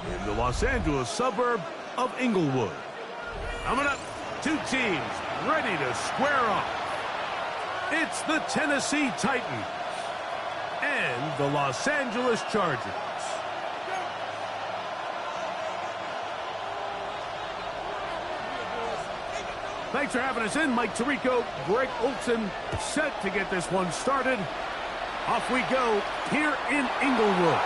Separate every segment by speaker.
Speaker 1: in the Los Angeles suburb of Inglewood. Coming up, two teams ready to square off. It's the Tennessee Titans and the Los Angeles Chargers. Thanks for having us in. Mike Tirico, Greg Olson, set to get this one started. Off we go here in Inglewood.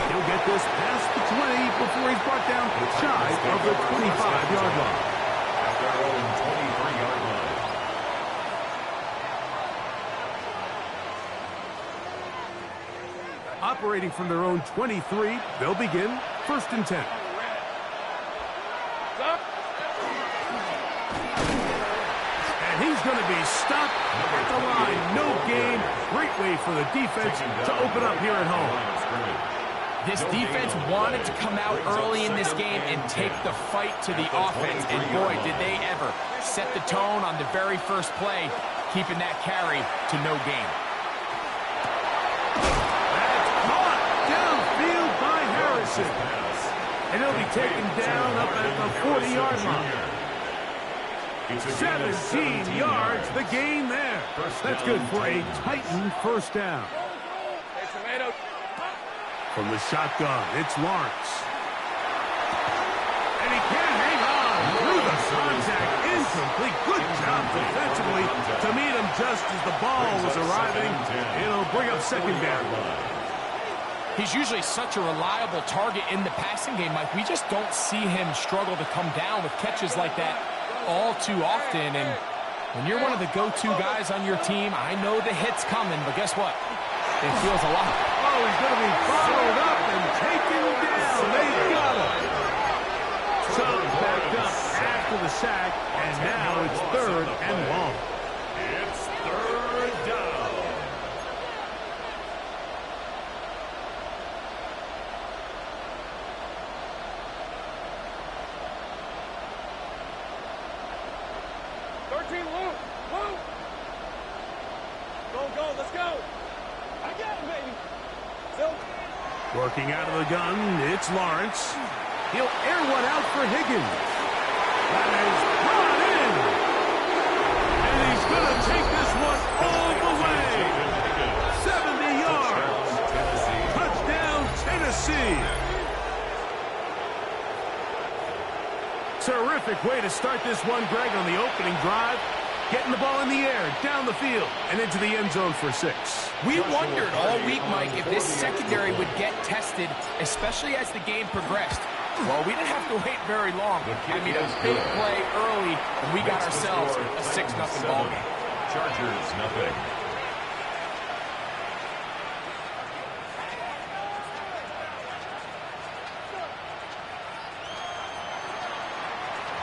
Speaker 1: He'll get this past the 20 before he's brought down shy of the 25-yard line.
Speaker 2: At their own 23-yard line.
Speaker 1: Operating from their own 23, they'll begin 1st and 10. And he's going to be stopped at the line. No gain. Great way for the defense to open up here at home.
Speaker 3: This defense wanted to come out early in this game and take the fight to the offense. And boy, did they ever set the tone on the very first play, keeping that carry to no gain.
Speaker 1: That's caught downfield by Harrison. And he'll be taken down up at the 40-yard line. 17 yards, the gain there. That's good for a Titan first down. From the shotgun, it's Lawrence. And he can't hang on through the contact. Incomplete. Good job defensively to meet him just as the ball was arriving. It'll bring up 2nd down.
Speaker 3: He's usually such a reliable target in the passing game, Mike. We just don't see him struggle to come down with catches like that all too often. And when you're one of the go-to guys on your team, I know the hit's coming, but guess what? It feels a lot.
Speaker 1: Oh, he's going to be followed up and taken down. They got him. So backed up after the sack, and now it's 3rd and long.
Speaker 2: It's 3rd down.
Speaker 1: Working out of the gun, it's Lawrence. He'll air one out for Higgins. That is brought in. And he's going to take this one all the way. 70 yards. Touchdown, Tennessee. Terrific way to start this one, Greg, on the opening drive. Getting the ball in the air, down the field, and into the end zone for 6.
Speaker 3: We wondered all week, Mike, if this secondary would get tested, especially as the game progressed. Well, we didn't have to wait very long. I mean, a big play early, and we got ourselves a 6-0 ball game.
Speaker 2: Chargers, nothing.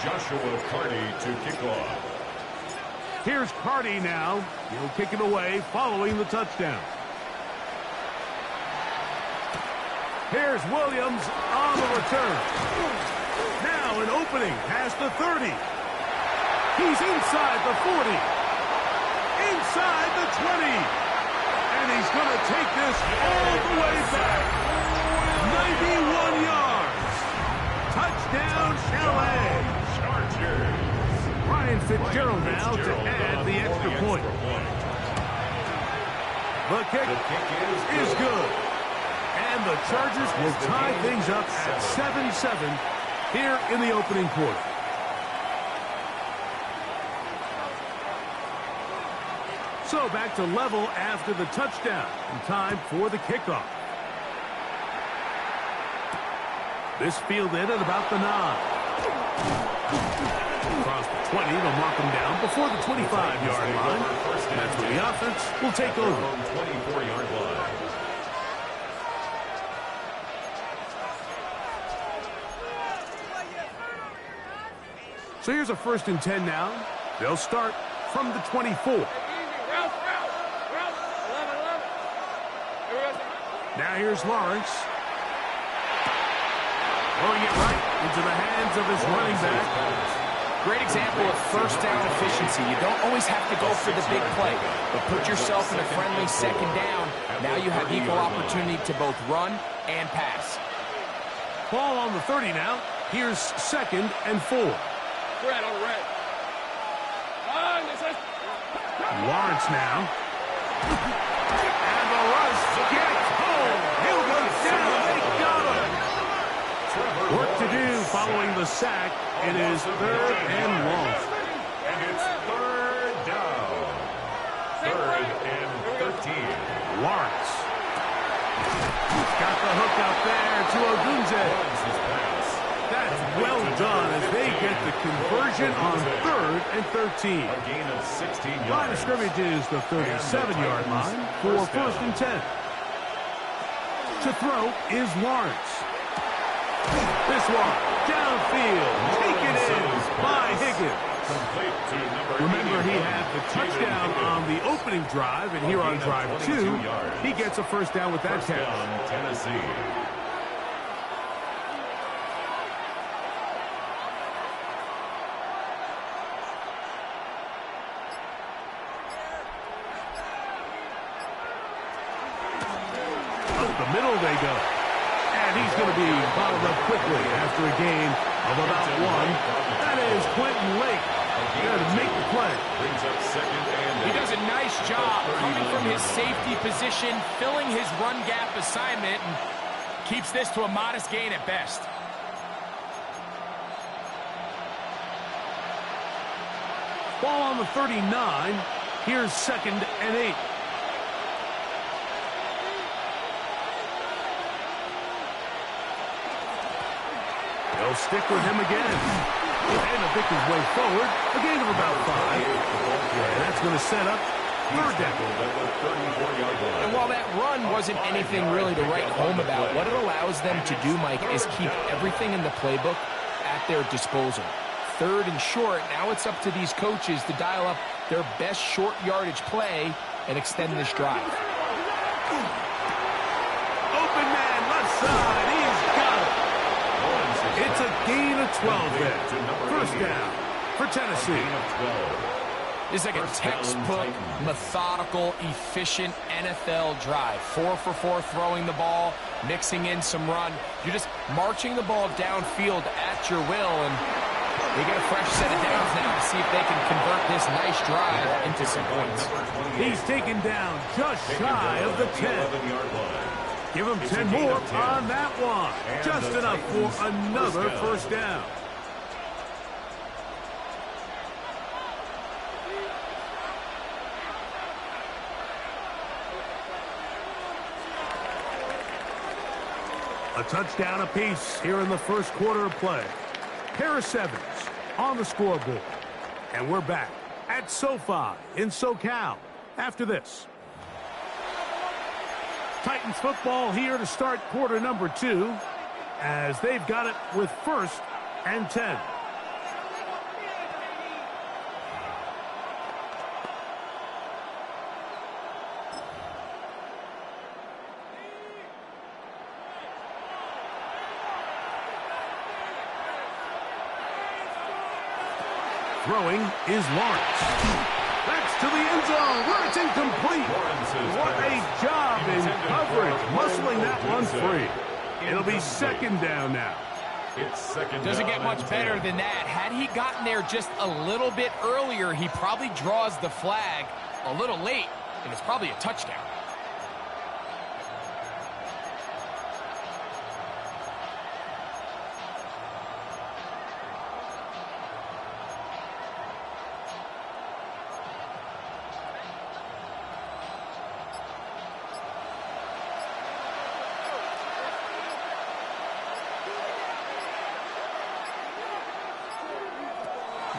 Speaker 2: Joshua Carty to kick off.
Speaker 1: Here's Carty now. He'll kick it away following the touchdown. Here's Williams on the return. Now an opening past the 30. He's inside the 40. Inside the 20. And he's going to take this all the way back. 91 yards. Touchdown, LA.
Speaker 2: Chargers.
Speaker 1: Ryan Fitzgerald now to add the extra point. The kick is good. And the Chargers will tie things up at 7-7 here in the opening quarter. So back to level after the touchdown. And time for the kickoff. This fielded at about the 9. Across the 20, they'll mark him down before the 25-yard line. That's where the offense will take over.
Speaker 2: 24-yard line.
Speaker 1: So here's a 1st and 10 now. They'll start from the 24. Now here's Lawrence. Throwing it right into the hands of his running back.
Speaker 3: Great example of first down efficiency. You don't always have to go for the big play, but put yourself in a friendly second down. Now you have equal opportunity to both run and pass.
Speaker 1: Ball on the 30 now. Here's 2nd and 4.
Speaker 4: Red on red.
Speaker 1: Lawrence now. And the rush gets home. He'll go down. They got him. Work to do following the sack. It is 3rd and long.
Speaker 2: And it's 3rd down. 3rd and 13.
Speaker 1: Lawrence. Got the hook out there to Ogunze. That's well done as they get the conversion on 3rd and 13.
Speaker 2: A gain of 16 yards.
Speaker 1: Line of scrimmage is the 37-yard line for 1st and 10. To throw is Lawrence. This one, downfield, taken in by Higgins. Remember, he had the touchdown on the opening drive, and here on drive 2, he gets a 1st down with that catch.
Speaker 2: Tennessee.
Speaker 1: Up the middle they go. And he's going to be bottled up quickly after a gain of about 1. That is Quentin Lake there to make the play.
Speaker 2: Brings up 2nd and 8.
Speaker 3: He does a nice job coming from his safety position, filling his run gap assignment, and keeps this to a modest gain at best.
Speaker 1: Ball on the 39. Here's 2nd and 8. They'll stick with him again. And to pick his way forward. A gain of about 5. And that's going to set up 3rd down.
Speaker 3: And while that run wasn't anything really to write home about, what it allows them to do, Mike, is keep everything in the playbook at their disposal. 3rd and short, now it's up to these coaches to dial up their best short yardage play and extend this drive.
Speaker 1: Open man, left side. He's got it. It's a gain of 12 there. 1st down for Tennessee.
Speaker 3: This is like a textbook, methodical, efficient NFL drive. 4 for 4 throwing the ball, mixing in some run. You're just marching the ball downfield at your will, and they get a fresh set of downs now to see if they can convert this nice drive into some points.
Speaker 1: He's taken down just shy of the 10. Give him 10 more on that one. Just enough for another 1st down. A touchdown apiece here in the 1st quarter of play. Pair of 7s on the scoreboard. And we're back at SoFi in SoCal after this. Titans football here to start quarter number 2 as they've got it with 1st and 10. Throwing is Lawrence. That's to the end zone where it's incomplete. What a job in coverage, muscling that one free. It'll be 2nd down now.
Speaker 2: It's 2nd down.
Speaker 3: Doesn't get much better than that. Had he gotten there just a little bit earlier, he probably draws the flag a little late, and it's probably a touchdown.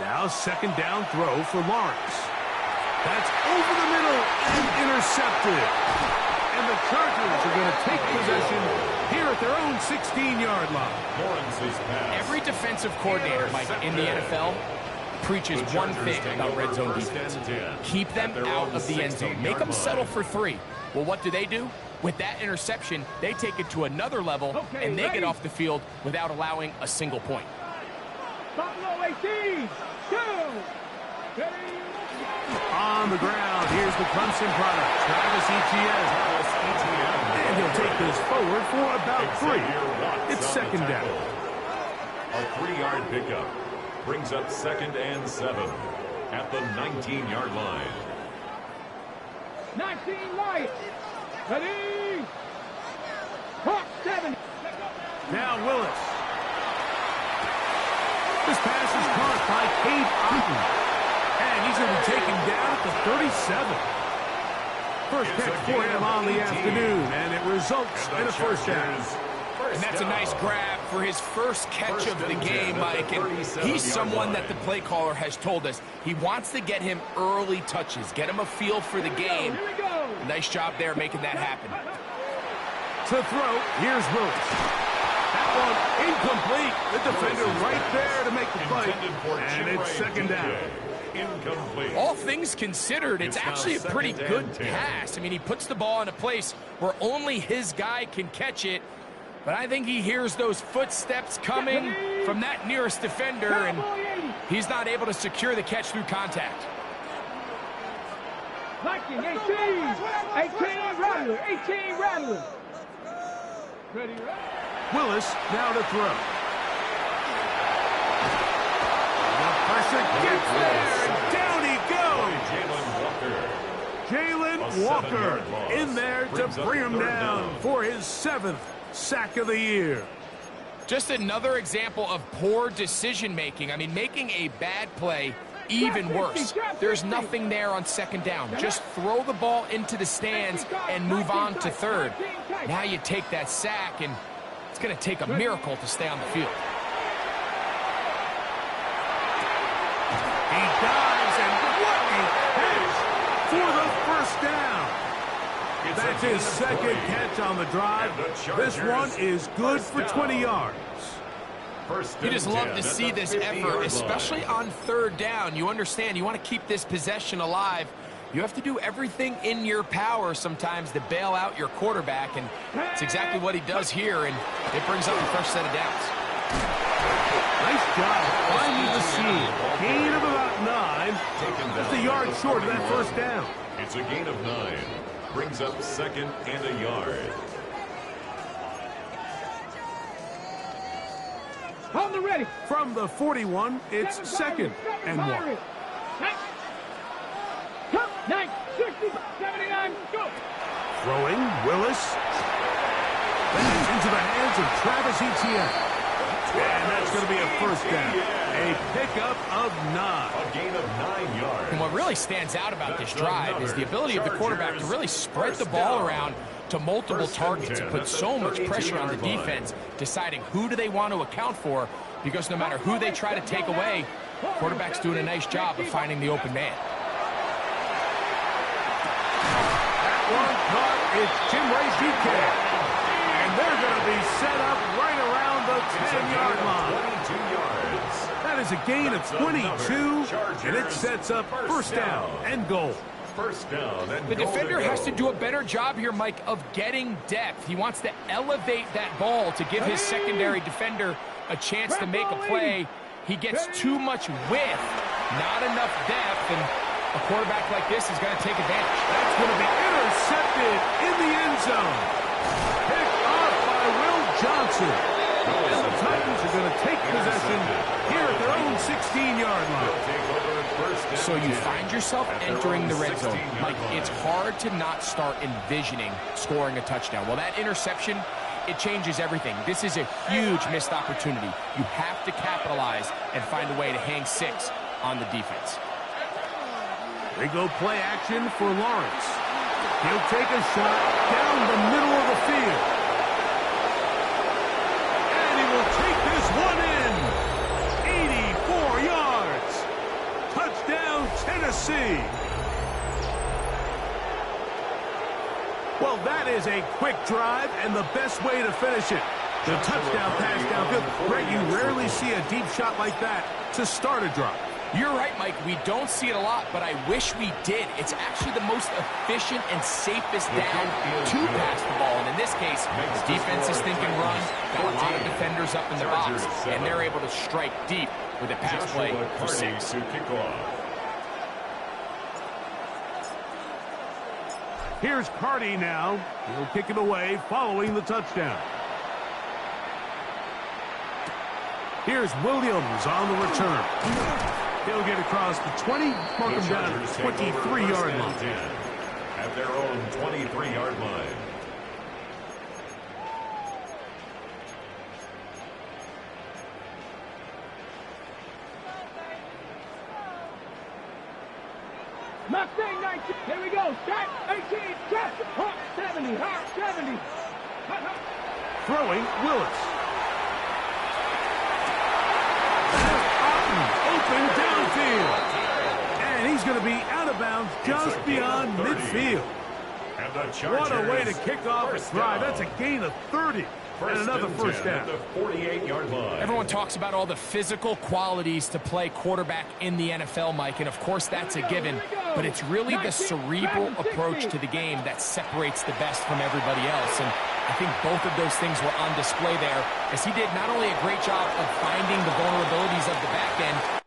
Speaker 1: Now 2nd down throw for Lawrence. That's over the middle and intercepted. And the Chargers are going to take possession here at their own 16-yard line.
Speaker 3: Every defensive coordinator, Mike, in the NFL preaches one thing about red zone defense. Keep them out of the end zone. Make them settle for 3. Well, what do? With that interception, they take it to another level, and they get off the field without allowing a single point.
Speaker 4: Buffalo 18!
Speaker 1: On the ground, here's the Clemson product, Travis Etienne. And he'll take this forward for about 3. It's second down.
Speaker 2: A 3-yard pickup brings up 2nd and 7 at the 19-yard line.
Speaker 4: 19 right. Ready. Hawk 7.
Speaker 1: Now Willis. This pass is caught by Cade Otton. And he's going to be taken down at the 37. First catch for him on the afternoon, and it results in a first down.
Speaker 3: And that's a nice grab for his first catch of the game, Mike. And he's someone that the play caller has told us he wants to get him early touches, get him a feel for the game. Nice job there making that happen.
Speaker 1: To throw, here's Willis. That one incomplete. The defender right there to make the play. And it's second down.
Speaker 2: Incomplete.
Speaker 3: All things considered, it's actually a pretty good pass. I mean, he puts the ball in a place where only his guy can catch it. But I think he hears those footsteps coming from that nearest defender, and he's not able to secure the catch through contact.
Speaker 4: 19, 18 Rattler, 18 Rattler. Ready,
Speaker 1: Willis now to throw. The pressure gets there, and down he goes. Jalen Walker in there to bring him down for his 7th sack of the year.
Speaker 3: Just another example of poor decision-making. I mean, making a bad play even worse. There's nothing there on second down. Just throw the ball into the stands and move on to third. Now you take that sack, and it's going to take a miracle to stay on the field.
Speaker 1: He dives, and what a catch for the first down. That's his second catch on the drive. This one is good for 20 yards.
Speaker 3: You just love to see this effort, especially on third down. You understand, you want to keep this possession alive. You have to do everything in your power sometimes to bail out your quarterback, and it's exactly what he does here, and it brings up a fresh set of downs.
Speaker 1: Nice job finding the seam. Gain of about 9. Just a yard short of that first down.
Speaker 2: It's a gain of 9. Brings up 2nd and a yard.
Speaker 4: On the ready.
Speaker 1: From the 41, it's 2nd and 1.
Speaker 4: 9, 60, 79, go.
Speaker 1: Throwing, Willis. That's into the hands of Travis Etienne. And that's going to be a first down. A pickup of 9.
Speaker 2: A gain of 9 yards.
Speaker 3: And what really stands out about this drive is the ability of the quarterback to really spread the ball around to multiple targets and put so much pressure on the defense, deciding who do they want to account for, because no matter who they try to take away, quarterback's doing a nice job of finding the open man.
Speaker 1: One caught, it's Chimray DK. And they're going to be set up right around the 10-yard line.
Speaker 2: 22 yards.
Speaker 1: That is a gain of 22, and it sets up first down and goal.
Speaker 2: First down and
Speaker 3: The defender has to do a better job here, Mike, of getting depth. He wants to elevate that ball to give his secondary defender a chance to make a play. He gets too much width, not enough depth, and a quarterback like this is going to take advantage.
Speaker 1: That's going to be intercepted in the end zone. Picked off by Will Johnson. And the Titans are going to take possession here at their own 16-yard line.
Speaker 3: So you find yourself entering the red zone. Like, it's hard to not start envisioning scoring a touchdown. Well, that interception, it changes everything. This is a huge missed opportunity. You have to capitalize and find a way to hang 6 on the defense.
Speaker 1: They go play action for Lawrence. He'll take a shot down the middle of the field. And he will take this one in. 84 yards. Touchdown, Tennessee. Well, that is a quick drive and the best way to finish it. The touchdown pass downfield. Greg, you rarely see a deep shot like that to start a drive.
Speaker 3: You're right, Mike. We don't see it a lot, but I wish we did. It's actually the most efficient and safest down to pass the ball. And in this case, the defense is thinking run, got a lot of defenders up in the box, and they're able to strike deep with a pass play for 6.
Speaker 1: Here's Cardi now. He'll kick it away following the touchdown. Here's Williams on the return. He'll get across the 20, mark him down at the 23-yard line.
Speaker 2: At their own 23-yard line.
Speaker 4: Mustang 19. Here we go. Start 18. Trap. Hot 70. Hot 70. Hot, hot.
Speaker 1: Throwing Willis. Open downfield. And he's going to be out of bounds just beyond midfield.
Speaker 2: And the
Speaker 1: What a way to
Speaker 2: Chargers
Speaker 1: kick off a drive. That's a gain of 30. And another first down.
Speaker 2: At the 48-yard line.
Speaker 3: Everyone talks about all the physical qualities to play quarterback in the NFL, Mike, and of course that's a given, but it's really the cerebral approach to the game that separates the best from everybody else, and I think both of those things were on display there, as he did not only a great job of finding the vulnerabilities of the back end,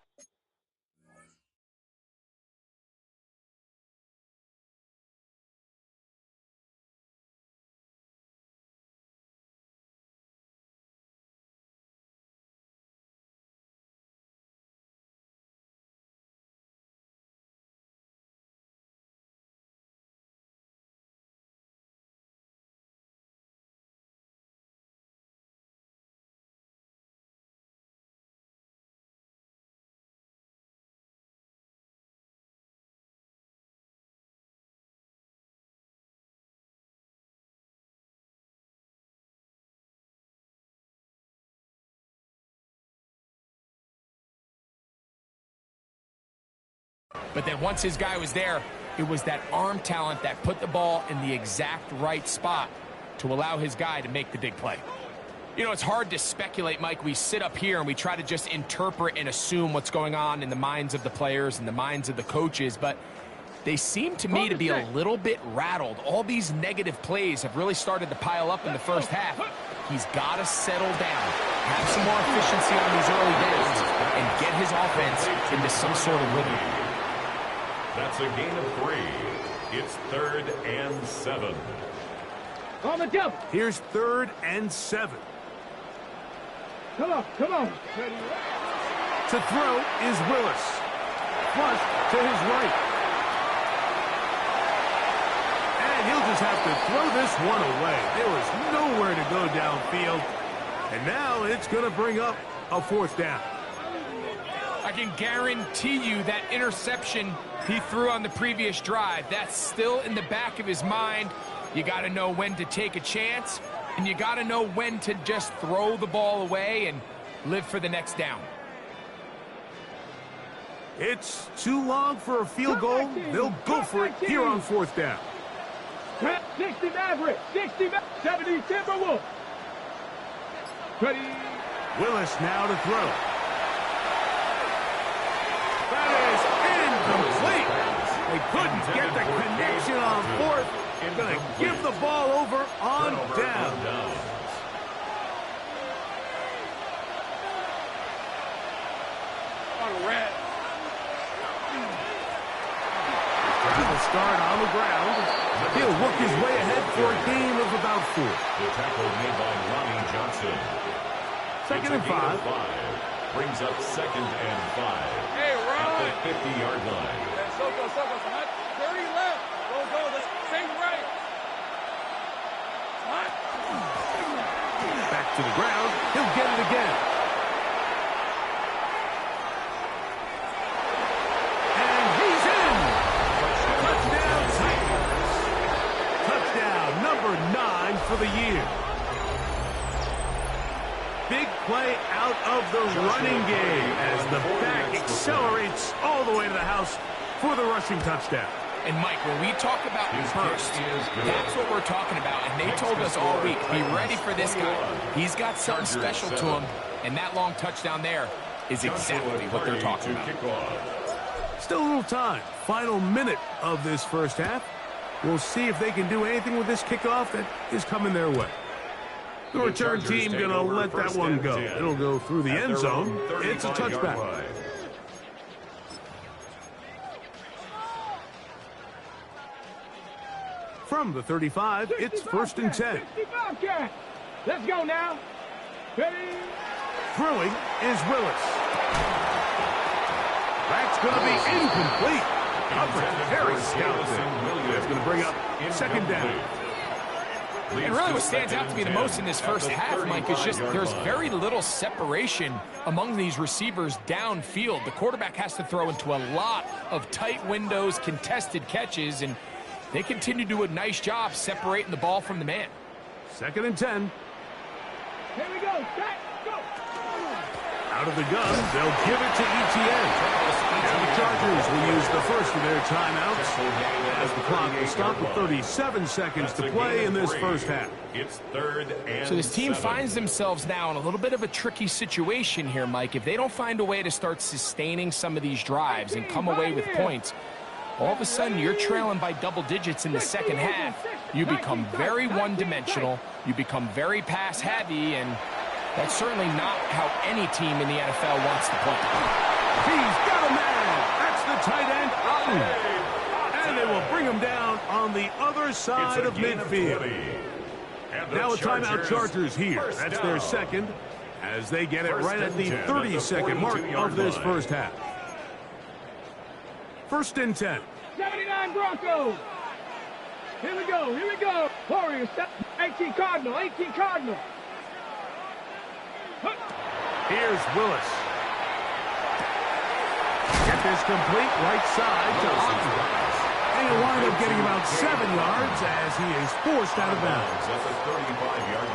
Speaker 3: but then once his guy was there, it was that arm talent that put the ball in the exact right spot to allow his guy to make the big play. You know, it's hard to speculate, Mike. We sit up here and we try to just interpret and assume what's going on in the minds of the players and the minds of the coaches, but they seem to me to be a little bit rattled. All these negative plays have really started to pile up in the first half. He's got to settle down, have some more efficiency on these early downs, and get his offense into some sort of rhythm.
Speaker 2: That's a gain of 3. It's 3rd and 7.
Speaker 4: On the jump.
Speaker 1: Here's 3rd and 7.
Speaker 4: Come on, come on.
Speaker 1: To throw is Willis. Flush to his right. And he'll just have to throw this one away. There was nowhere to go downfield. And now it's going to bring up a 4th down.
Speaker 3: I can guarantee you that interception he threw on the previous drive, that's still in the back of his mind. You got to know when to take a chance, and you got to know when to just throw the ball away and live for the next down.
Speaker 1: It's too long for a field goal. They'll go for it here on 4th down.
Speaker 4: 60 Maverick, 60 70 Timberwolves. Ready.
Speaker 1: Willis now to throw. That is incomplete. They couldn't get the connection on 4th. Going to give the ball over on down.
Speaker 4: On red.
Speaker 1: Will start on the ground. He'll work his way ahead for a gain of about 4.
Speaker 2: The tackle made by Ronnie Johnson.
Speaker 1: 2nd and 5.
Speaker 2: Brings up 2nd and 5.
Speaker 4: Hey,
Speaker 2: At
Speaker 4: Ron.
Speaker 2: the 50-yard line.
Speaker 4: Soko, 30 left. Go, same right.
Speaker 1: Back to the ground. He'll get it again. And he's in. Touchdown Titans. Touchdown number 9 for the year. Big play out of the running game as the back accelerates all the way to the house for the rushing touchdown.
Speaker 3: And, Mike, when we talk about burst, that's what we're talking about. And they told us all week, be ready for this guy. He's got something special to him. And that long touchdown there is exactly what they're talking about.
Speaker 1: Still a little time. Final minute of this first half. We'll see if they can do anything with this kickoff that is coming their way. The return team going to let that one go. It'll go through the end zone. It's a touchback. From the 35, it's 1st and 10.
Speaker 4: Let's go now. Ready?
Speaker 1: Throwing is Willis. That's going to be incomplete. Coverage very stout there. That's going to bring up 2nd down.
Speaker 3: And really what stands out to me the most in this first half, Mike, is just there's very little separation among these receivers downfield. The quarterback has to throw into a lot of tight windows, contested catches, and they continue to do a nice job separating the ball from the man.
Speaker 1: 2nd and 10.
Speaker 4: Here we go. Set, go.
Speaker 1: Out of the gun, they'll give it to ETN. And the Chargers will use the first of their timeouts as the clock will stop with 37 seconds to play in this first half.
Speaker 2: It's 3rd and
Speaker 3: So this team
Speaker 2: 7.
Speaker 3: finds themselves now in a little bit of a tricky situation here, Mike. If they don't find a way to start sustaining some of these drives and come away with points, all of a sudden you're trailing by double digits in the second half. You become very one-dimensional. You become very pass-heavy, and that's certainly not how any team in the NFL wants to play.
Speaker 1: He's got a man. That's the tight end, Otten. And they will bring him down on the other side of midfield. Now a timeout Chargers here. That's their second as they get it right at the 32nd mark of this first half. 1st and 10.
Speaker 4: 79 Broncos. Here we go. Here we go. Warriors. 18 Cardinal. 18 Cardinal.
Speaker 1: Here's Willis. Get this complete right side to Otten. And he'll wind up getting about 7 yards as he is forced out of bounds.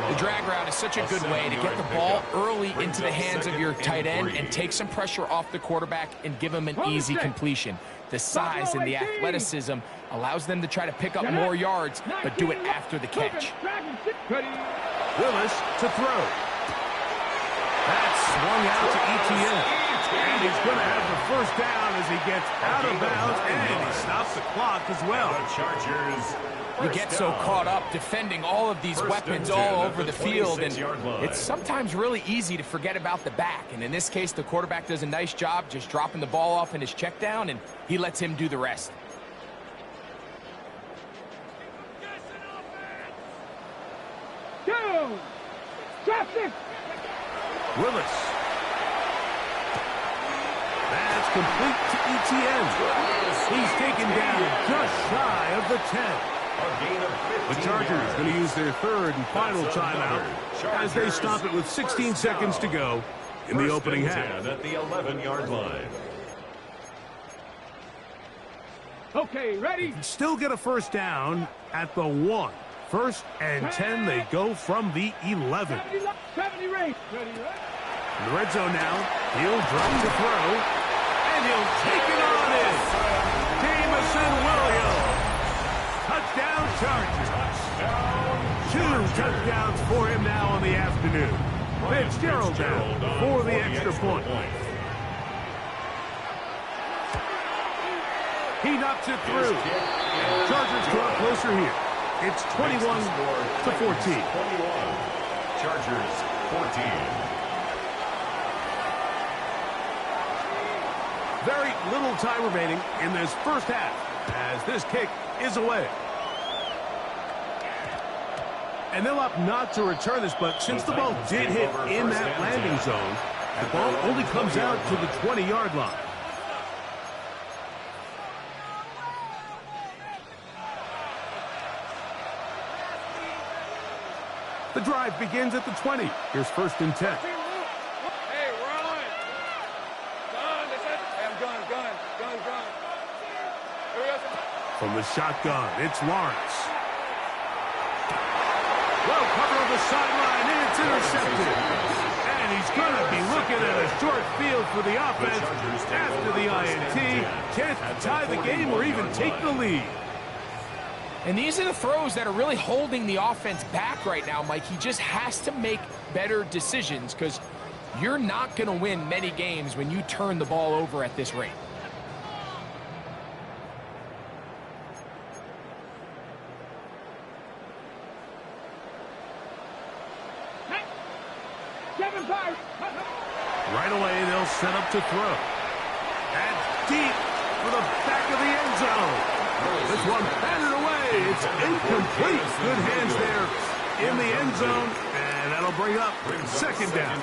Speaker 3: The drag route is such a good way to get the ball early into the hands of your tight end and take some pressure off the quarterback and give him an easy completion. The size and the athleticism allows them to try to pick up more yards, but do it after the catch.
Speaker 1: Willis to throw. That's swung out to ETN. And he's going to have the first down as he gets out of bounds, and he stops the clock as well.
Speaker 3: You get so caught up defending all of these weapons all over the field, and it's sometimes really easy to forget about the back. And in this case, the quarterback does a nice job just dropping the ball off in his check down, and he lets him do the rest.
Speaker 4: Down. Traffic.
Speaker 1: Willis. That's complete to ETN. He's taken down just shy of the 10. The Chargers going to use their 3rd and final timeout as they stop it with 16 seconds to go in the opening half.
Speaker 2: At the 11-yard line.
Speaker 4: Okay, ready?
Speaker 1: Still get a first down at the 1. 1st and 10, they go from the 11.
Speaker 4: 70 range. Ready,
Speaker 1: In the red zone now, he'll drop to throw, and he'll take it on in. Jamison Williams. Touchdown Chargers. 2 touchdowns for him now on the afternoon. Fitzgerald down for the extra point. He knocks it through. And the Chargers draw closer here. It's 21 to 14.
Speaker 2: 21. Chargers 14.
Speaker 1: Very little time remaining in this first half as this kick is away. And they'll opt not to return this, but since the ball did hit in that landing zone, the ball only comes out to the 20-yard line. The drive begins at the 20. Here's 1st and 10.
Speaker 4: Hey, we're on. Gun, that's it. Hey, I'm gun. Here we go.
Speaker 1: From the shotgun, it's Lawrence. Well covered on the sideline, and it's intercepted. And he's going to be looking at a short field for the offense after the INT. Chance to tie the game or even take the lead.
Speaker 3: And these are the throws that are really holding the offense back right now, Mike. He just has to make better decisions because You're not going to win many games when you turn the ball over at this rate.
Speaker 1: Right away, they'll set up to throw. And deep for the back of the end zone. This one batted away. It's incomplete. Good hands there in the end zone. And that'll bring up second down.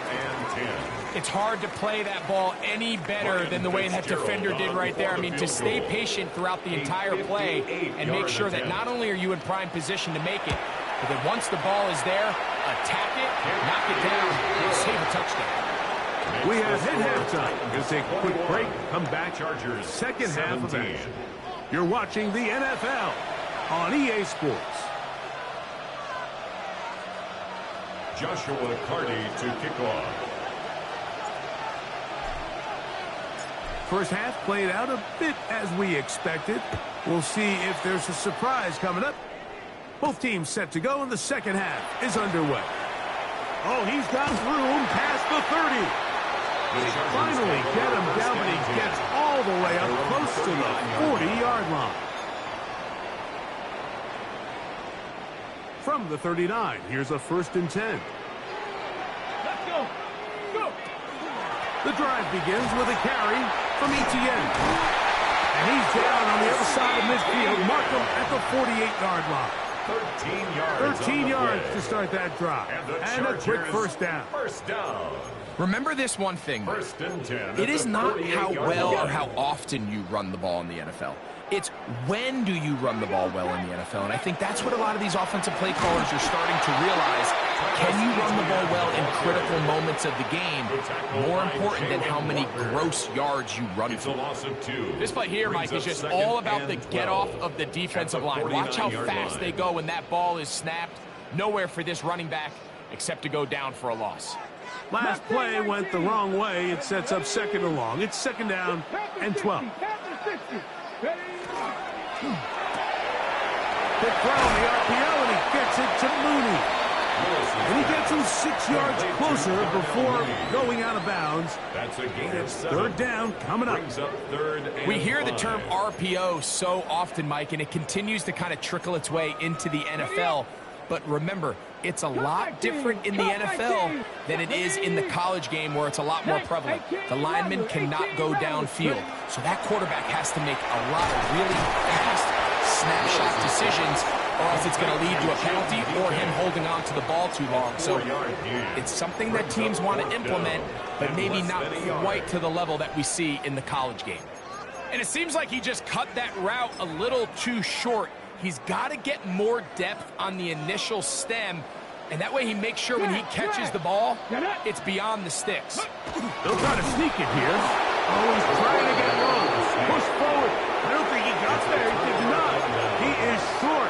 Speaker 3: It's hard to play that ball any better than the way that defender did right there. I mean, to stay patient throughout the entire play and make sure that not only are you in prime position to make it, but then once the ball is there, attack it, knock it down, and save a touchdown.
Speaker 1: We have hit halftime. We'll take a quick break. Come back. Chargers second half of action. You're watching the NFL on EA Sports.
Speaker 2: Joshua Carty to kick off.
Speaker 1: First half played out a bit as we expected. We'll see if there's a surprise coming up. Both teams set to go, and the second half is underway. Oh, he's got room past the 30. They finally get him down, but he gets all the way up close to the 40-yard line. From the 39, here's a 1st and 10.
Speaker 4: Let's go. Go.
Speaker 1: The drive begins with a carry from Etienne. And he's down on the other side of midfield. Mark him at the 48-yard line. 13 yards to start that drive. And a quick first down.
Speaker 2: First down.
Speaker 3: Remember this one thing.
Speaker 2: First and 10.
Speaker 3: It is not how well or how often you run the ball in the NFL. It's when do you run the ball well in the NFL. And I think that's what a lot of these offensive play callers are starting to realize. Can you run the ball well in critical moments of the game? More important than how many gross yards you run for. This play here, Mike, is just all about the get-off of the defensive line. Watch how fast they go when that ball is snapped. Nowhere for this running back except to go down for a loss.
Speaker 1: Last play went the wrong way. It sets up second and long. It's second down and 12. Big throw on the RPO, and he gets it to Mooney. And he gets him 6 yards closer before going out of bounds.
Speaker 2: That's a gain of 7.
Speaker 1: Third down coming up.
Speaker 3: We hear the term RPO so often, Mike, and it continues to kind of trickle its way into the NFL. But remember, it's a lot different in the NFL than it is in the college game where it's a lot more prevalent. The lineman cannot go downfield. So that quarterback has to make a lot of really fast snapshot decisions, or else it's going to lead to a penalty or him holding on to the ball too long. So it's something that teams want to implement, but maybe not quite to the level that we see in the college game. And it seems like he just cut that route a little too short. He's got to get more depth on the initial stem, and that way he makes sure when he catches the ball, it's beyond the sticks.
Speaker 1: They'll try to sneak it here. Oh, he's trying to get low. Push forward. I don't think he got there. He did not. He is short,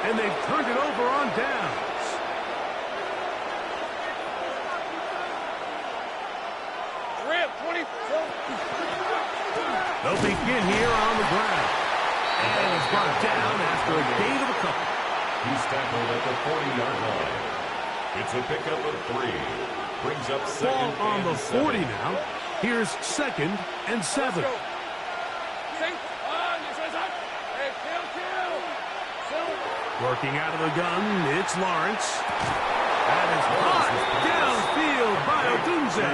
Speaker 1: and they've turned it over on downs. They'll begin here on the ground. And he's brought down after a gain of a couple.
Speaker 2: He's tackled at the 40-yard line. It's a pickup of 3. Brings up second
Speaker 1: Ball on the 40
Speaker 2: 7.
Speaker 1: now. Here's second and 7. Working out of the gun, it's Lawrence. That is hot downfield by Odunze.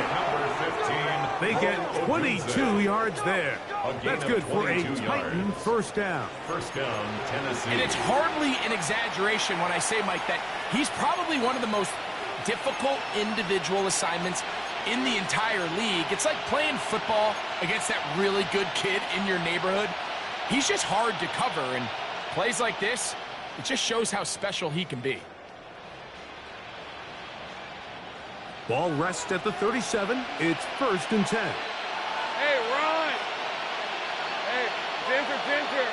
Speaker 1: They get 22 yards there. That's good for a Titan first down.
Speaker 2: First down, Tennessee.
Speaker 3: And it's hardly an exaggeration when I say, Mike, that he's probably one of the most difficult individual assignments in the entire league. It's like playing football against that really good kid in your neighborhood. He's just hard to cover, and plays like this, it just shows how special he can be.
Speaker 1: Ball rests at the 37. It's first and 10.
Speaker 4: Hey, run! Hey, Ginger.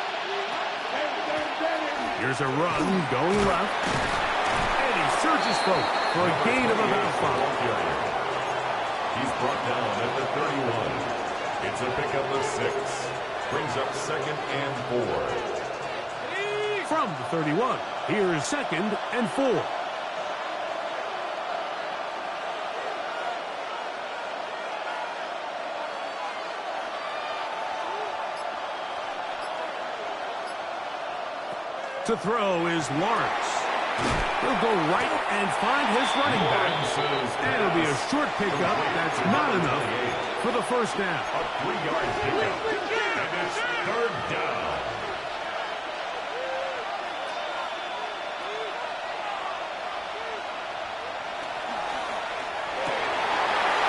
Speaker 1: Here's a run going left. And he surges forward for a gain of about 5.
Speaker 2: He's brought down at the 31. It's a pickup of 6. Brings up second and 4.
Speaker 1: From the 31, here's second and 4. To throw is Lawrence. He'll go right and find his running back. And it'll be a short pickup. That's not enough for the first down.
Speaker 2: A 3-yard pickup. And it's third down.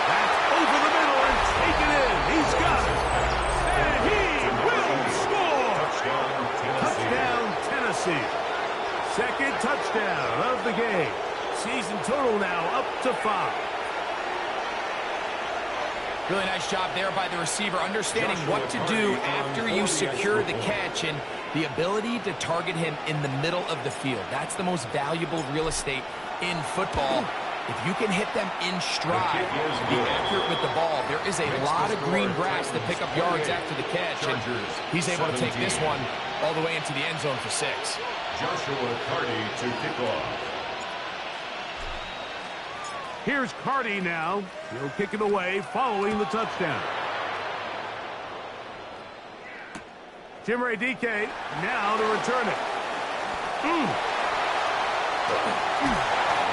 Speaker 1: That's over the middle and taken in. He's got it. And he will score. Touchdown, Tennessee. Second touchdown of the game. Season total now up to 5.
Speaker 3: Really nice job there by the receiver, understanding what to do after you secure the catch and the ability to target him in the middle of the field. That's the most valuable real estate in football. If you can hit them in stride and be accurate with the ball, there is a lot of green grass to pick up yards after the catch, and he's able to take this one all the way into the end zone for 6.
Speaker 2: Joshua Carty to kick off.
Speaker 1: Here's Carty now. He'll kick it away following the touchdown. Jimray DK now to return it.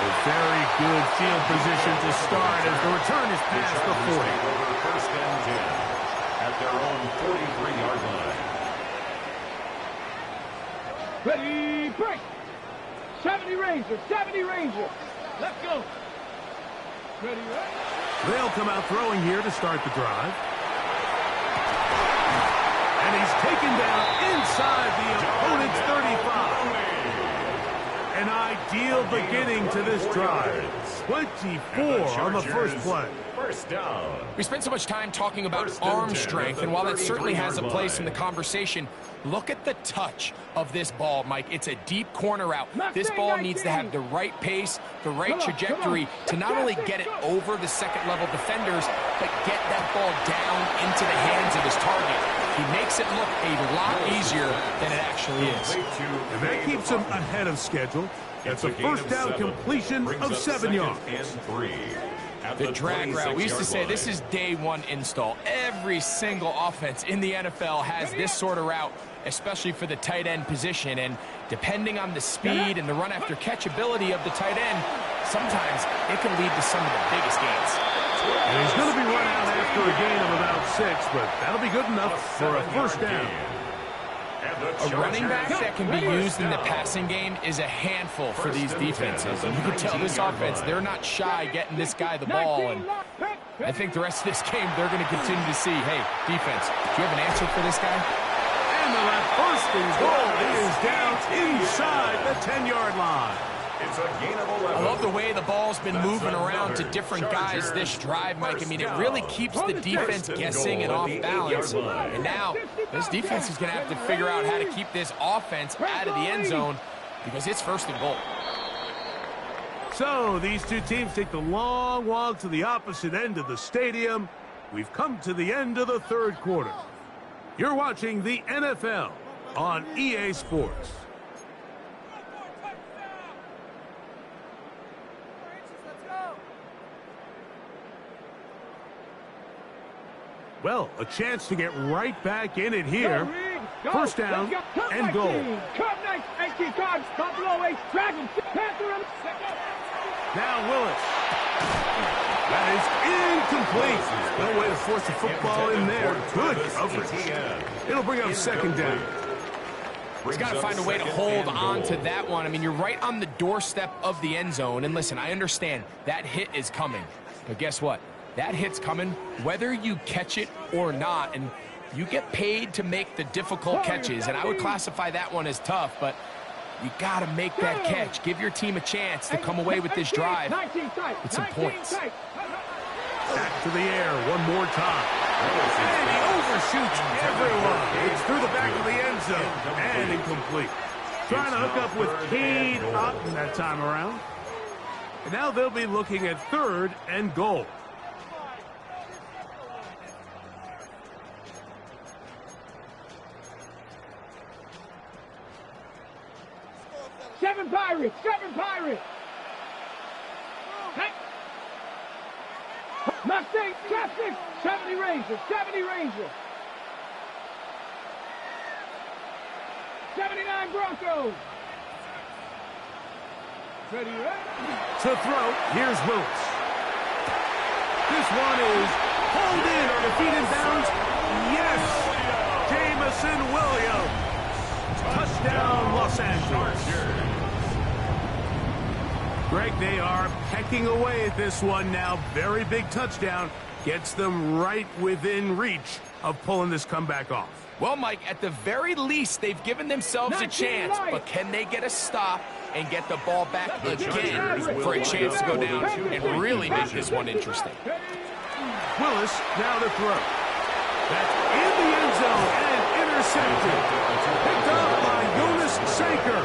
Speaker 1: A very good field position to start as the return is past the 40.
Speaker 2: First and 10 at their own 43-yard line.
Speaker 4: Ready, break. 70 Ranger, 70 Ranger. Let's go. Ready, right?
Speaker 1: They'll come out throwing here to start the drive. And he's taken down inside the opponent's 35. An ideal beginning to this drive. 24 on the first play.
Speaker 2: First down.
Speaker 3: We spent so much time talking about arm strength, and while that certainly has a place in the conversation, look at the touch of this ball, Mike. It's a deep corner route. This ball needs to have the right pace, the right trajectory to not only get it over the second-level defenders, but get that ball down into the hands of his target. He makes it look a lot easier than it actually is.
Speaker 1: And that keeps him ahead of schedule. That's a first down completion of 7 yards.
Speaker 3: The drag route, we used to say this is day one install. Every single offense in the NFL has this sort of route, especially for the tight end position. And depending on the speed and the run after catch ability of the tight end, sometimes it can lead to some of the biggest gains.
Speaker 1: And he's going to be run out after a gain of about 6, but that'll be good enough for a first down.
Speaker 3: A running back that can be used in the passing game is a handful for these defenses. And you can tell this offense, they're not shy getting this guy the ball. And I think the rest of this game, they're going to continue to see, hey, defense, do you have an answer for this guy?
Speaker 1: And the first and goal is down inside the 10-yard line.
Speaker 2: It's a gain of 11.
Speaker 3: I love the way the ball's been moving around to different guys this drive, Mike. I mean, it really keeps the defense guessing and off balance. And now, this defense is going to have to figure out how to keep this offense out of the end zone because it's first and goal.
Speaker 1: So, these two teams take the long walk to the opposite end of the stadium. We've come to the end of the third quarter. You're watching the NFL on EA Sports. Well, a chance to get right back in it here. First down and goal. Now Willis. That is incomplete. No way to force the football in there. Good coverage. It'll bring up second down.
Speaker 3: He's got to find a way to hold on to that one. I mean, you're right on the doorstep of the end zone. And listen, I understand that hit is coming. But guess what? That hit's coming whether you catch it or not. And you get paid to make the difficult catches. And I would classify that one as tough, but you got to make that catch. Give your team a chance to come away with this drive with some points.
Speaker 1: Back to the air one more time. And he overshoots everyone. It's through the back of the end zone and incomplete. Trying to hook up with Cade Otton that time around. And now they'll be looking at third and goal.
Speaker 4: Seven Pirates! Hey. Mustang, traffic! 70 Ranger! 79 Time, Broncos. Ready,
Speaker 1: To throw, here's Lewis. This one is pulled in on the feet in bounds. Yes! Jameson Williams. Touchdown, Los Angeles. Greg, they are pecking away at this one now. Very big touchdown. Gets them right within reach of pulling this comeback off.
Speaker 3: Well, Mike, at the very least, they've given themselves a chance, but can they get a stop and get the ball back again for a chance to go down and really make this one interesting?
Speaker 1: Willis now to throw. That's in the end zone and intercepted. Picked up by Jonas Saker.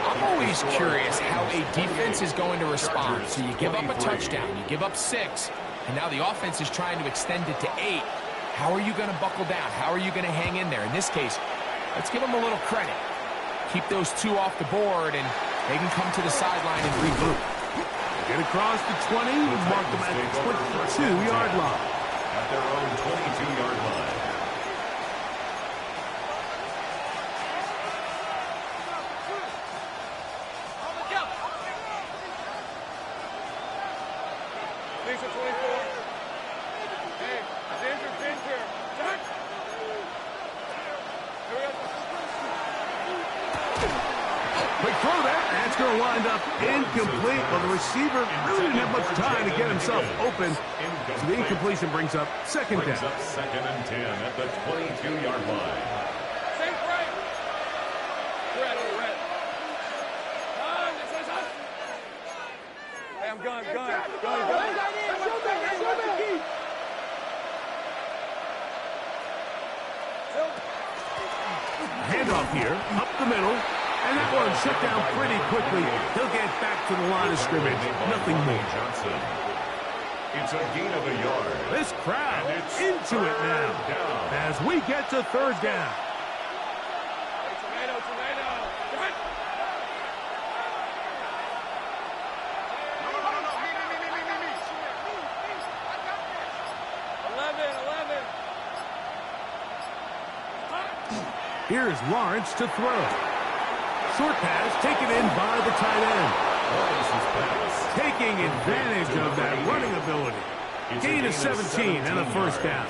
Speaker 3: I'm always curious how a defense is going to respond. So you give up a touchdown, you give up 6, and now the offense is trying to extend it to 8. How are you going to buckle down? How are you going to hang in there? In this case, let's give them a little credit. Keep those 2 off the board, and they can come to the sideline and regroup.
Speaker 1: Get across the 20, mark them at the 22-yard line.
Speaker 2: At their own 22-yard line.
Speaker 4: These are 24. Hey, Ginger. Touch.
Speaker 1: Quick throw there. That's going to wind up incomplete. Well, the receiver really didn't have much time to get himself open. So the incompletion brings up second down.
Speaker 2: Brings up 2nd and 10 at the 22-yard line.
Speaker 4: Safe right. Red. Hey, I'm gone.
Speaker 1: Handoff here, up the middle, and that one shut down pretty quickly. He'll get back to the line of scrimmage. Nothing more.
Speaker 2: Johnson. It's a gain of a yard.
Speaker 1: This crowd into it now as we get to 3rd down.
Speaker 4: Tomato. Touch.
Speaker 1: Here's Lawrence to throw. Short pass taken in by the tight end. Taking advantage of that running ability. Gain of 17 and a first down.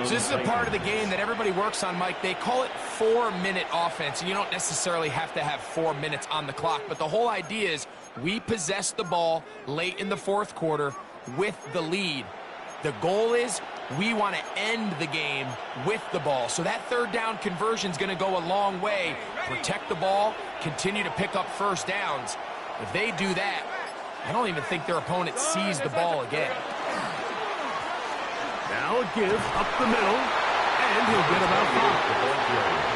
Speaker 3: So this is a part of the game that everybody works on, Mike. They call it 4-minute offense, and you don't necessarily have to have 4 minutes on the clock. But the whole idea is we possess the ball late in the 4th quarter with the lead. The goal is we want to end the game with the ball. So that 3rd down conversion is going to go a long way. Protect the ball, continue to pick up first downs. If they do that, I don't even think their opponent sees the ball again.
Speaker 1: Now a give up the middle, and he'll get about 5.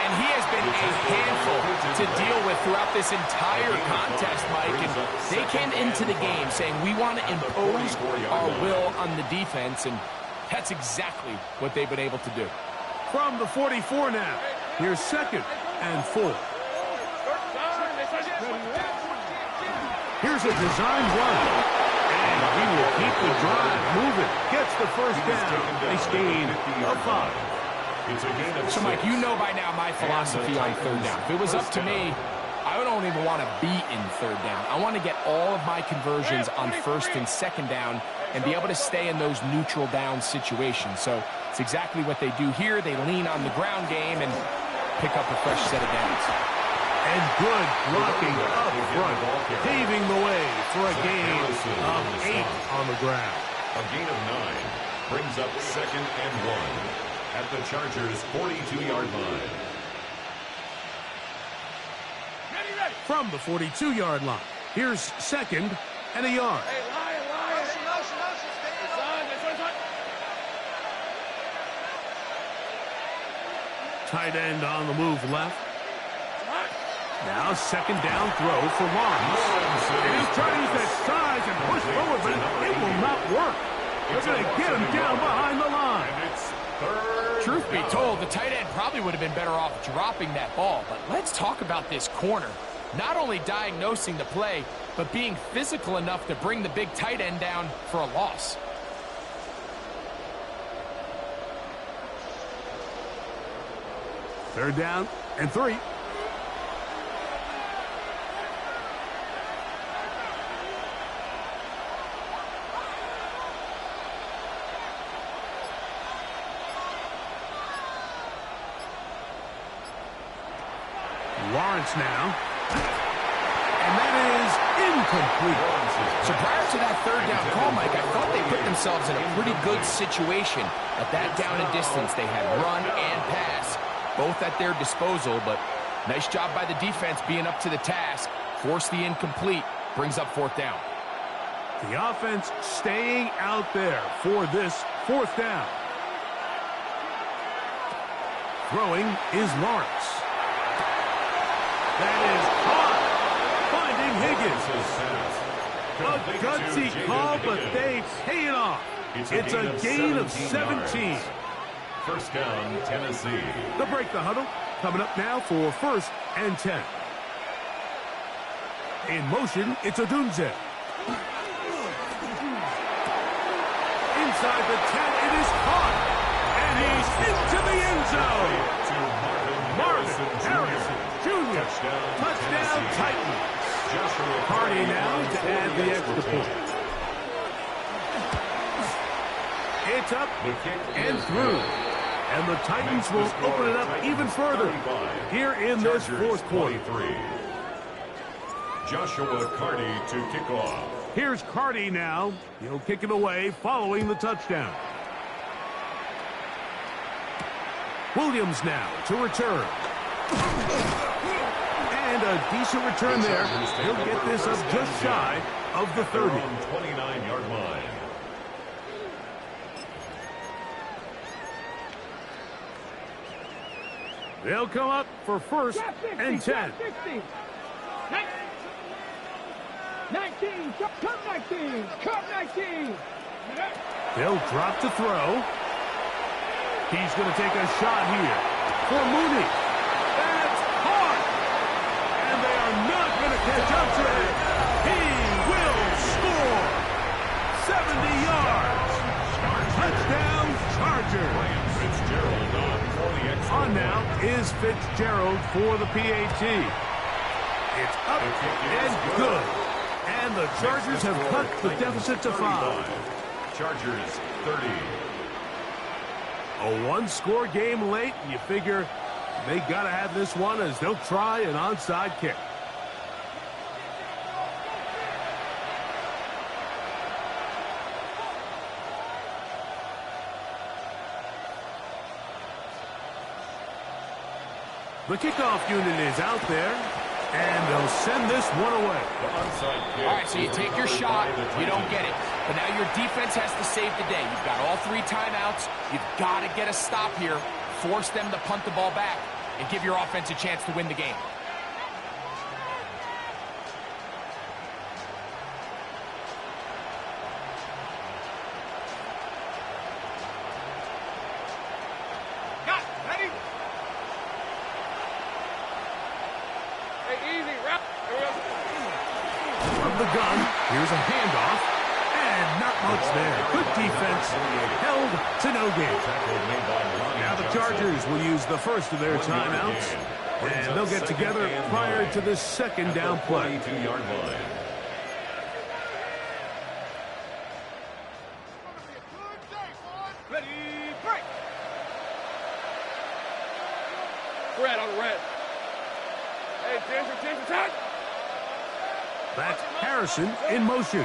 Speaker 3: And he has been a handful to deal with throughout this entire contest, Mike. And they came into the game saying, we want to impose our will on the defense, and that's exactly what they've been able to do.
Speaker 1: From the 44 now, here's 2nd and 4. Here's a design run, and he will keep the drive moving. Gets the first down. They gain a 5.
Speaker 3: So, Mike, you know by now my philosophy on 3rd down. If it was up to me, I don't even want to be in 3rd down. I want to get all of my conversions on 1st and 2nd down and be able to stay in those neutral down situations. So it's exactly what they do here. They lean on the ground game and pick up a fresh set of downs.
Speaker 1: And good blocking up front, paving the way for a gain of 8 on the ground.
Speaker 2: A gain of 9 brings up 2nd and 1 at the Chargers' 42-yard line.
Speaker 1: From the 42-yard line, here's 2nd and a yard.
Speaker 4: Hey, Lion. It's on. This one's on.
Speaker 1: Tight end on the move left. Now 2nd down throw for Lawrence. And he's trying to use that size and push forward, but it will not work. They're going to get him down behind the line.
Speaker 2: And it's 3rd
Speaker 3: Truth be
Speaker 2: down.
Speaker 3: told, the tight end probably would have been better off dropping that ball. But let's talk about this corner. Not only diagnosing the play, but being physical enough to bring the big tight end down for a loss.
Speaker 1: Third down and 3. Lawrence now. And that is incomplete.
Speaker 3: So prior to that third down call, Mike, I thought they put themselves in a pretty good situation. At that down and distance, they had run and pass, both at their disposal, but nice job by the defense being up to the task. Force the incomplete, brings up fourth down.
Speaker 1: The offense staying out there for this fourth down. Throwing is Lawrence. That is caught. Finding Higgins. A gutsy call, but they pay it off. It's a gain of 17.
Speaker 2: First down, Tennessee.
Speaker 1: The break the huddle. Coming up now for first and 10. In motion, it's Odunze. Inside the 10, it is caught. And he's into the end zone. Marvin Harrison Jr. Touchdown Titans. Carney now to add the extra point. It's up and through. And the Titans will open it up even further here in this fourth quarter.
Speaker 2: Joshua Carney to kick off.
Speaker 1: Here's Carney now. He'll kick it away following the touchdown. Williams now to return. And a decent return there. He'll get this up just shy of the 30.
Speaker 2: 29-yard line.
Speaker 1: They'll come up for first and 10.
Speaker 4: 19, come 19, come 19.
Speaker 1: They'll drop to throw. He's going to take a shot here for Mooney. That's hard. And they are not going to catch up to him. He will score. 70 yards. Touchdown, Chargers.
Speaker 2: Fitzgerald
Speaker 1: on now is Fitzgerald for the PAT. It's up and good. And the Chargers have cut the deficit to 5.
Speaker 2: Chargers 30.
Speaker 1: A one-score game late, and you figure they got to have this one as they'll try an onside kick. The kickoff unit is out there, and they'll send this one away.
Speaker 3: All right, so you take your shot, you don't get it. But now your defense has to save the day. You've got all 3 timeouts. You've got to get a stop here, force them to punt the ball back, and give your offense a chance to win the game.
Speaker 1: Here's a handoff, and not much there. Good defense, held to no gain. Now the Chargers will use the first of their timeouts, and they'll get together prior to the second down play.
Speaker 4: Ready, break. Red on the red. Hey, attention, touch.
Speaker 1: That's Harrison in motion.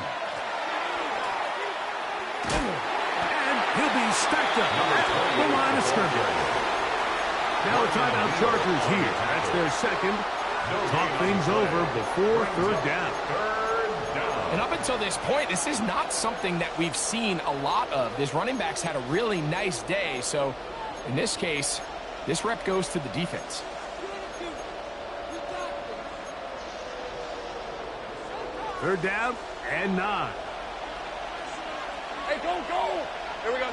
Speaker 1: And he'll be stacked up at the line of scrimmage. Now a timeout Chargers here. That's their second. Talk things over before third down.
Speaker 3: And up until this point, this is not something that we've seen a lot of. This running back's had a really nice day. So in this case, this rep goes to the defense.
Speaker 1: Third down and 9.
Speaker 4: Hey, go. There we go.
Speaker 1: A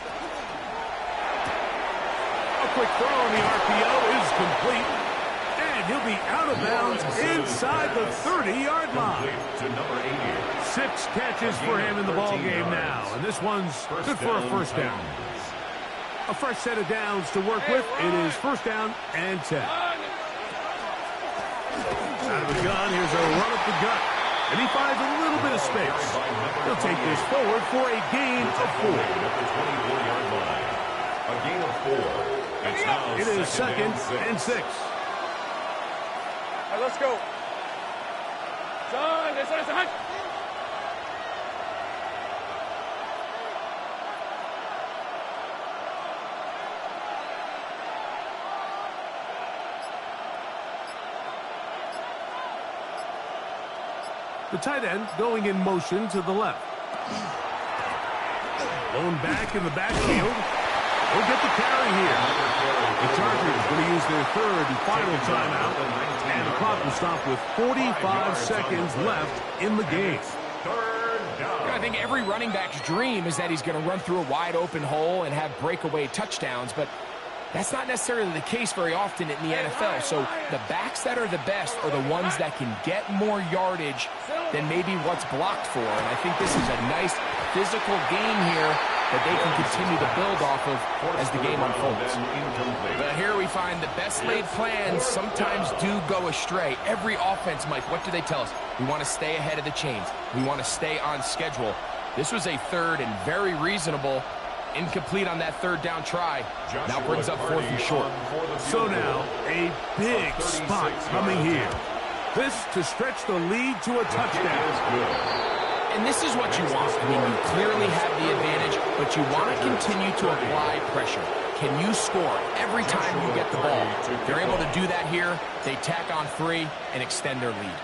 Speaker 1: quick throw on the RPO is complete. And he'll be out of bounds inside the 30-yard line.
Speaker 2: To number 80.
Speaker 1: 6 catches for him in the ball game now. And this one's good for a first down. A fresh set of downs to work with. It is first down and 10. Out of the gun, here's a run up the gut. And he finds a little bit of space. He'll take this forward for a gain of 4.
Speaker 2: At the 24-yard line. A gain of 4. It's now
Speaker 1: It is second and 6.
Speaker 4: All right, let's go. Son, that's a hunt.
Speaker 1: The tight end going in motion to the left. Blown back in the backfield. He'll get the carry here. The Chargers going to use their third and final timeout. And the clock will stop with 45 seconds left in the game.
Speaker 3: I think every running back's dream is that he's going to run through a wide open hole and have breakaway touchdowns, but that's not necessarily the case very often in the NFL. So the backs that are the best are the ones that can get more yardage than maybe what's blocked for. And I think this is a nice physical game here that they can continue to build off of as the game unfolds. But here we find the best laid plans sometimes do go astray. Every offense, Mike, what do they tell us? We want to stay ahead of the chains. We want to stay on schedule. This was a third and very reasonable. Incomplete on that third down try. Now brings up 4th and short.
Speaker 1: So now, a big spot coming here. This to stretch the lead to a touchdown.
Speaker 3: And this is what you want. I mean, you clearly have the advantage, but you want to continue to apply pressure. Can you score every time you get the ball? If they're able to do that here, they tack on 3 and extend their lead.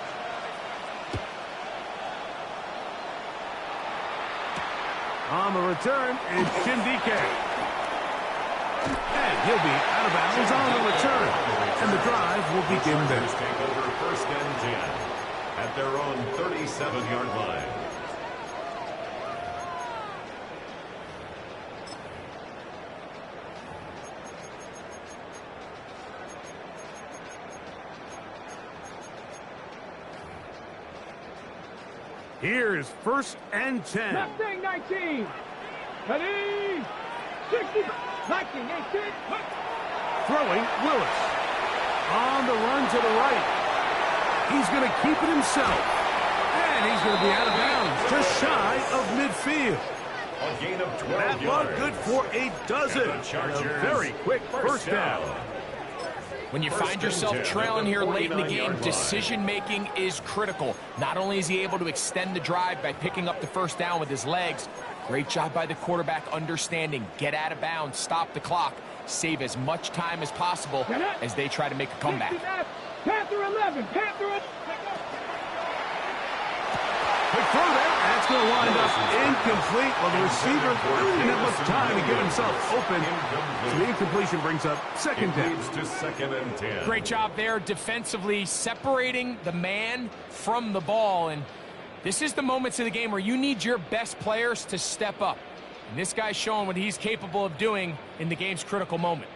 Speaker 1: On the return, it's Chindike. And he'll be out of bounds on the return. And the drive will begin there.
Speaker 2: Take over first and 10 at their own 37-yard line.
Speaker 1: Here is first and 10.
Speaker 4: Mustang 19. Ready? 60. 19, 18.
Speaker 1: Throwing, Willis. On the run to the right. He's going to keep it himself. And he's going to be out of bounds, just shy of midfield.
Speaker 2: A gain of 12
Speaker 1: That
Speaker 2: yards.
Speaker 1: one good for a dozen. And a very quick first down.
Speaker 3: When you find yourself trailing here late in the game, decision-making is critical. Not only is he able to extend the drive by picking up the first down with his legs, great job by the quarterback understanding, get out of bounds, stop the clock, save as much time as possible as they try to make a comeback.
Speaker 4: Panther 11. Panther 11.
Speaker 1: Quick throw there. That's going to wind up incomplete. Well, the receiver really didn't have much time to get himself open. So the incompletion brings up second down.
Speaker 2: Leads to second and 10.
Speaker 3: Great job there defensively separating the man from the ball. And this is the moments of the game where you need your best players to step up. And this guy's showing what he's capable of doing in the game's critical moment.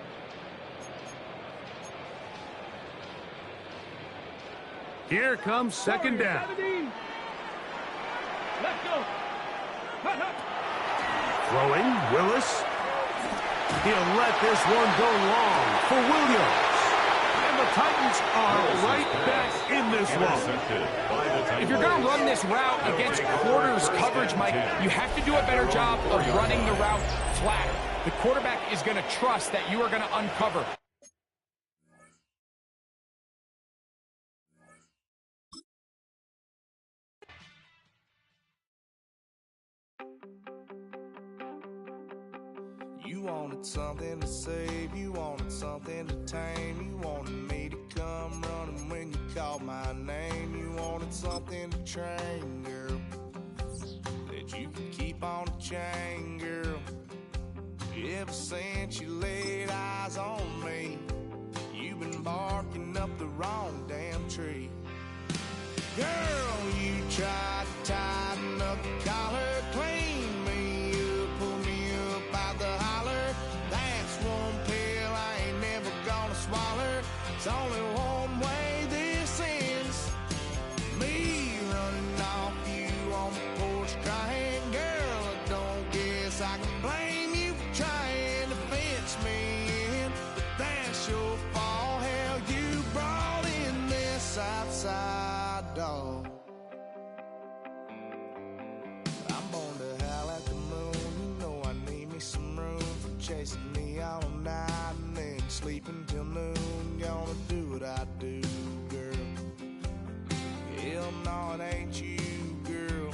Speaker 1: Here comes second down.
Speaker 4: 17. Let's go.
Speaker 1: Throwing, Willis. He'll let this one go long for Williams. And the Titans are right back in this one.
Speaker 3: If you're going to run this route against quarters coverage, Mike, you have to do a better job of running the route flat. The quarterback is going to trust that you are going to uncover.
Speaker 5: You wanted something to save, you wanted something to tame, you wanted me to come running when you called my name, you wanted something to train, girl, that you could keep on the chain, girl. Ever since you laid eyes on me, you've been barking up the wrong damn tree. Girl, you tried to tighten up the collar, clean me up, pull me up out the holler. That's one pill I ain't never gonna swallow. It's only one way this ends. Me running off you on the porch crying. Girl, I don't guess I can blame you for trying to fend Southside dog. I'm born to howl at the moon. You know I need me some room for chasing me all night and then sleeping till noon. Gonna do what I do, girl. Hell no, it ain't you, girl.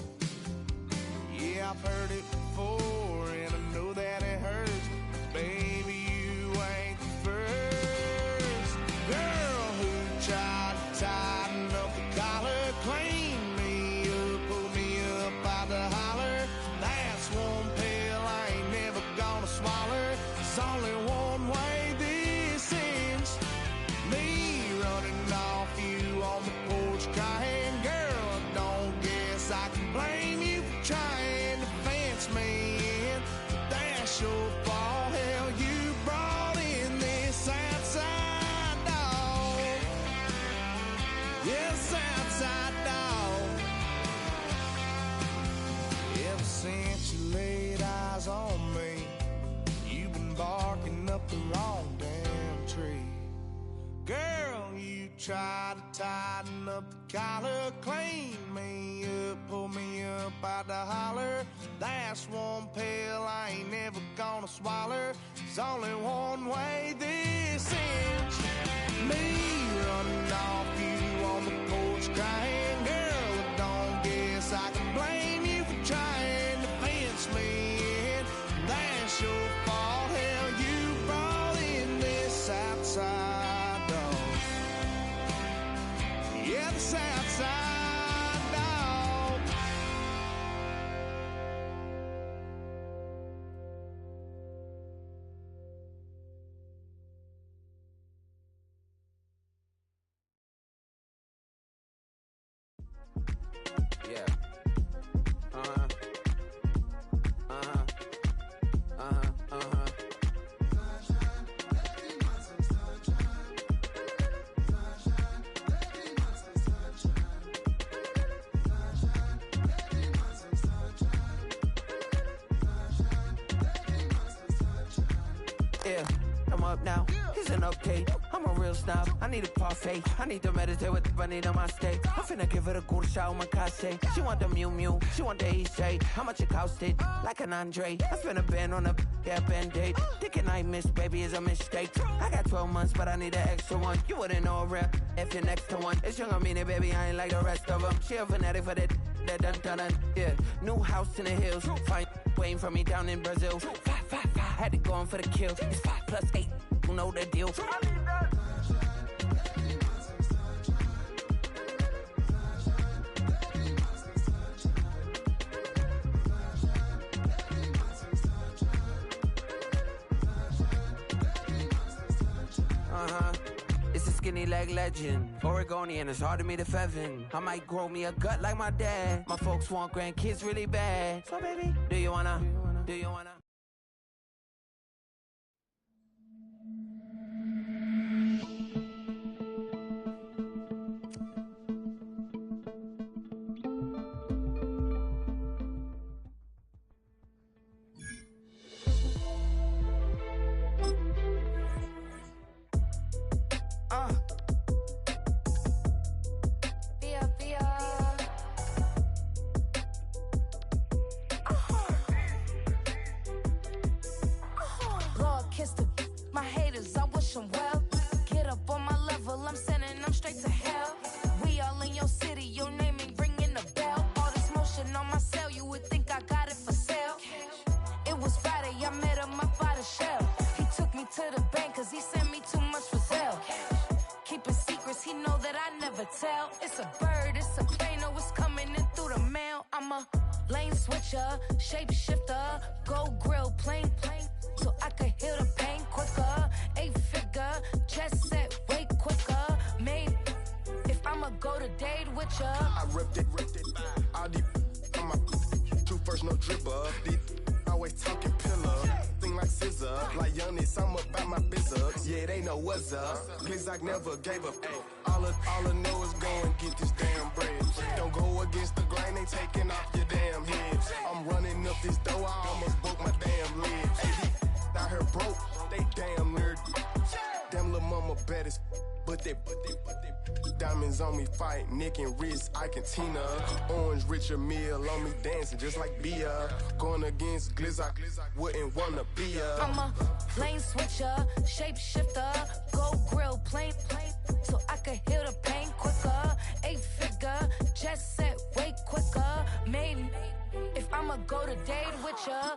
Speaker 5: Yeah, I've heard it before, and I know that it hurts. Baby, you ain't the first girl who tried to tighten up the collar, clean me up, pull me up out the holler. That's one pill I ain't never gonna swallow. There's only one way this ends. Me running off you on the porch crying. Girl, I don't guess I can blame you for trying to fence me in. But that's your fault. Hell, you brought in this outside dog. Yes, outside dog. Ever since you laid eyes on me, you've been barking up the wrong damn tree. Girl, you try to tighten up the collar, clean me up, pull me up out the holler. That's one pill I ain't never gonna swallow. There's only one way this ends. Me running off you on the porch crying. Girl, I don't guess I can blame you for trying to fence me in. That's your fault. Hell, you brought in this outside dog. Yeah, this outside dog.
Speaker 6: Yeah. Uh-huh. Uh-huh. Uh-huh. Uh-huh. Yeah, I'm up now. Here's an update. I'm a real snob. I need a parfait. I need to meditate with the bunny on my steak. I'm finna give her a good shot on my case. She want the Mew Mew. She want the Eastside. How much it costed? Like an Andre. I spent a band on a band-aid. Thinking I missed, baby, is a mistake. I got 12 months, but I need an extra one. You wouldn't know a rep if you're next to one. It's young, I mean it, baby. I ain't like the rest of them. She a fanatic for that dun. Yeah, new house in the hills. Fine, waiting for me down in Brazil. 5. Had to go on for the kill. It's 5 + 8. You know the deal. It's a skinny leg legend. Oregonian, it's hard to meet a Fevin. I might grow me a gut like my dad. My folks want grandkids really bad. So baby, do you wanna?
Speaker 7: My haters, I wish them well. Get up on my level, I'm sending them straight to hell. We all in your city, your name ain't ringing a bell. All this motion on my cell, you would think I got it for sale. It was Friday, I met him up by the shell. He took me to the bank, cause he sent me too much for sale. Keeping secrets, he know that I never tell. It's a bird, it's a plane, oh, it's coming in through the mail. I'm a lane switcher, shape shifter, go grill, plain, so I could heal the pain quicker. 8-figure, just set way quicker. Maybe if I'ma go to date with ya.
Speaker 8: I ripped it. All these on my two first, no dripper. These always talking pillar. Thing like scissor. Like youngest, I'm about my business. Yeah, they know what's up. Please, I never gave up. All I know is go and get this damn bread. Don't go against the grain, they taking off your damn head. I'm running up this door, I almost broke my damn leg. Out here broke, they damn nerd. Damn little mama bad as but they diamonds on me fight, Nick and wrist, Ike and Tina. Orange Richard Mill on me dancing just like Bia. Going against Glizz, I wouldn't wanna be a.
Speaker 7: I'm a lane switcher, shapeshifter, go grill, plain, so I could heal the pain quicker. 8-figure, jet set way quicker. Maybe if I'ma go to date with ya,